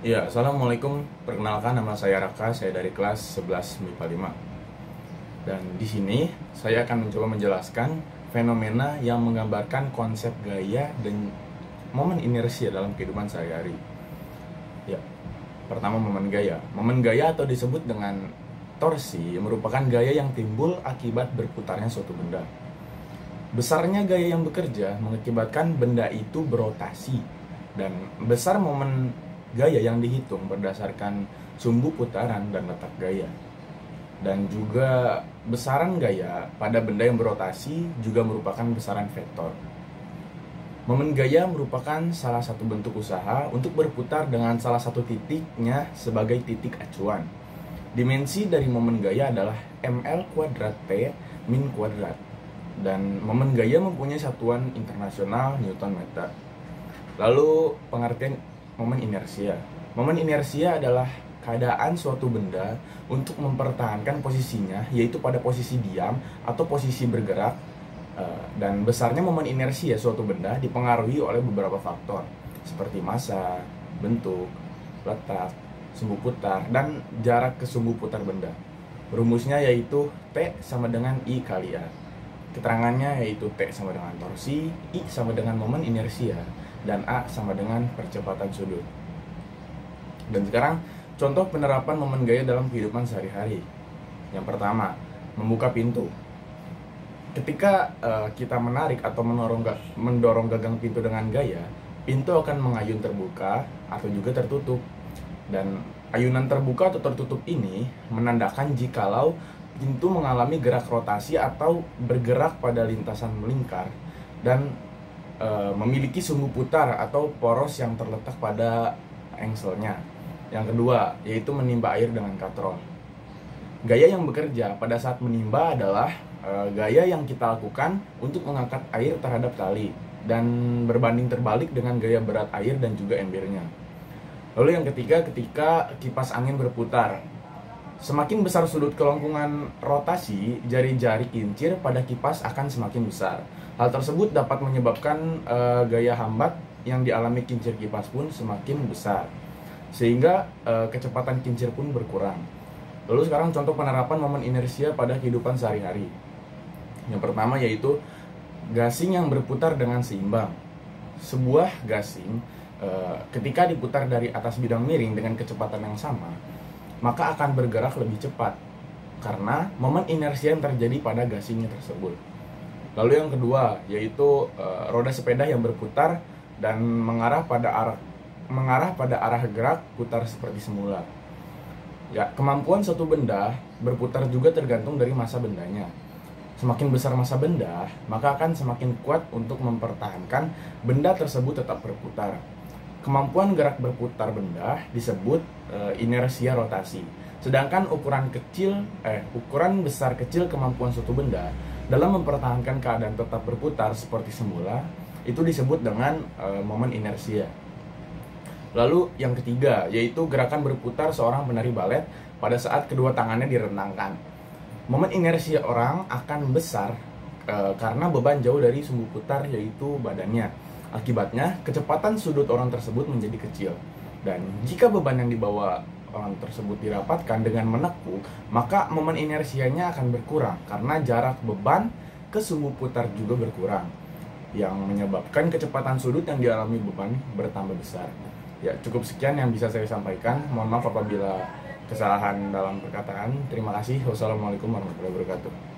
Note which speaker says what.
Speaker 1: Ya, Assalamualaikum. Perkenalkan, nama saya Raka, saya dari kelas 11 MIPA 5. Dan di sini saya akan mencoba menjelaskan fenomena yang menggambarkan konsep gaya dan momen inersia dalam kehidupan sehari-hari. Ya, pertama momen gaya. Momen gaya atau disebut dengan torsi merupakan gaya yang timbul akibat berputarnya suatu benda. Besarnya gaya yang bekerja mengakibatkan benda itu berotasi, dan besar momen gaya yang dihitung berdasarkan sumbu putaran dan letak gaya. Dan juga besaran gaya pada benda yang berotasi juga merupakan besaran vektor. Momen gaya merupakan salah satu bentuk usaha untuk berputar dengan salah satu titiknya sebagai titik acuan. Dimensi dari momen gaya adalah ml kuadrat T min kuadrat. Dan momen gaya mempunyai satuan internasional Newton meter. Lalu pengertian momen inersia. Momen inersia adalah keadaan suatu benda untuk mempertahankan posisinya, yaitu pada posisi diam atau posisi bergerak. Dan besarnya momen inersia suatu benda dipengaruhi oleh beberapa faktor seperti massa, bentuk, letak, sumbu putar, dan jarak ke sumbu putar benda. Rumusnya yaitu T sama dengan I kali A. Keterangannya yaitu T sama dengan torsi, I sama dengan momen inersia, dan A sama dengan percepatan sudut. Dan sekarang contoh penerapan momen gaya dalam kehidupan sehari-hari. Yang pertama, membuka pintu. Ketika kita menarik atau mendorong gagang pintu dengan gaya, pintu akan mengayun terbuka atau juga tertutup. Dan ayunan terbuka atau tertutup ini menandakan jikalau pintu mengalami gerak rotasi atau bergerak pada lintasan melingkar dan memiliki sumbu putar atau poros yang terletak pada engselnya. Yang kedua, yaitu menimba air dengan katron. Gaya yang bekerja pada saat menimba adalah gaya yang kita lakukan untuk mengangkat air terhadap tali dan berbanding terbalik dengan gaya berat air dan juga embernya. Lalu yang ketiga, ketika kipas angin berputar. Semakin besar sudut kelengkungan rotasi, jari-jari kincir pada kipas akan semakin besar. Hal tersebut dapat menyebabkan gaya hambat yang dialami kincir kipas pun semakin besar, sehingga kecepatan kincir pun berkurang. Lalu sekarang contoh penerapan momen inersia pada kehidupan sehari-hari. Yang pertama yaitu gasing yang berputar dengan seimbang. Sebuah gasing ketika diputar dari atas bidang miring dengan kecepatan yang sama, maka akan bergerak lebih cepat karena momen inersia yang terjadi pada gasingnya tersebut. Lalu yang kedua yaitu roda sepeda yang berputar dan mengarah pada arah gerak putar seperti semula. Ya, kemampuan suatu benda berputar juga tergantung dari massa bendanya. Semakin besar massa benda, maka akan semakin kuat untuk mempertahankan benda tersebut tetap berputar. Kemampuan gerak berputar benda disebut inersia rotasi. Sedangkan ukuran besar kecil kemampuan suatu benda dalam mempertahankan keadaan tetap berputar seperti semula itu disebut dengan momen inersia. Lalu yang ketiga yaitu gerakan berputar seorang penari balet pada saat kedua tangannya direntangkan. Momen inersia orang akan besar karena beban jauh dari sumbu putar yaitu badannya. Akibatnya, kecepatan sudut orang tersebut menjadi kecil. Dan jika beban yang dibawa orang tersebut dirapatkan dengan menekuk, maka momen inersianya akan berkurang karena jarak beban ke sumbu putar juga berkurang, yang menyebabkan kecepatan sudut yang dialami beban bertambah besar. Ya, cukup sekian yang bisa saya sampaikan. Mohon maaf apabila kesalahan dalam perkataan. Terima kasih. Wassalamualaikum warahmatullahi wabarakatuh.